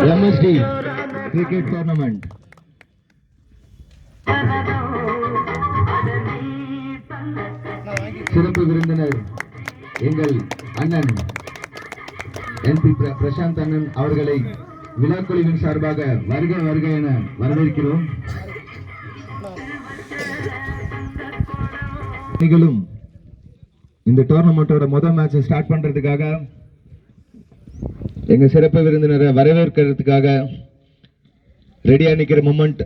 MSD cricket tournament. சிறப்பு விருந்தினர் எங்கள் அண்ணன் NP பிரசாந்த் அண்ணன் அவர்களை விழாக்குழுவின் சார்பாக வருக வருக என வரவேற்கிறோம். நீங்களும் இந்த டோர்னமெண்டோட முதல் மேட்ச் ஸ்டார்ட் பண்றதுக்காக எங்க சிறப்பு விருந்தினரை வரவேற்கிறதுக்காக ரெடியா நிக்கிற மொமெண்ட்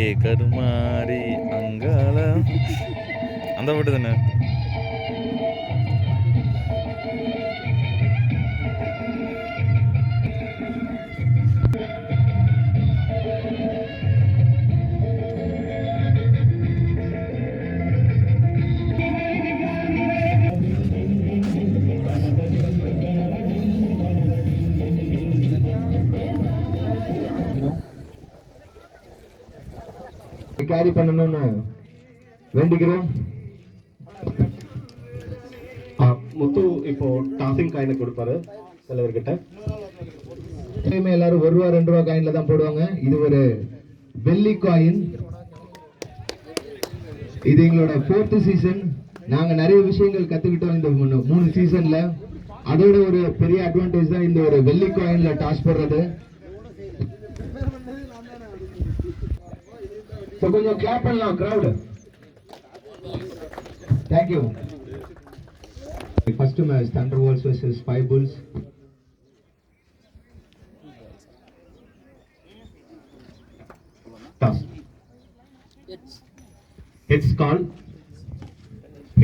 ஏ கருமாரி அங்கால அந்த பாட்டு தானே. கேரி பண்ணணும்னு வேண்டிக்கிறோம். முத்து இப்போ டாஸிங் காயினை கொடுப்பாரு தலைவர்கிட்ட. எல்லாரும் ₹1 ₹2 காயின்ல தான் போடுவாங்க. இது ஒரு வெள்ளி காயின். இது எங்களோட 4th சீசன். நாங்க நிறைய விஷயங்கள் கத்துக்கிட்டோம் இந்த 3 சீசன்ல. அதோட ஒரு பெரிய அட்வான்டேஜ் தான் இந்த ஒரு வெள்ளி காயின்ல டாஸ் போடுறது. So கொஞ்சம் clap பண்ணலாம் crowd. Thank you. First match Thunderbolts versus Five Bulls. Toss. Hits call.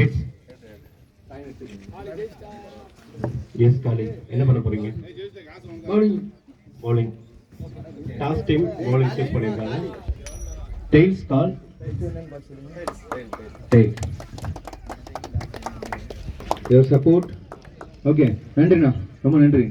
Hits. Yes calling. என்ன பண்ண போறீங்க? Bowling. Bowling. Toss team bowling choose பண்ணிருக்காங்க. Tails call. Tail. Your support. Okay. நன்றிண்ணா. ரொம்ப நன்றி.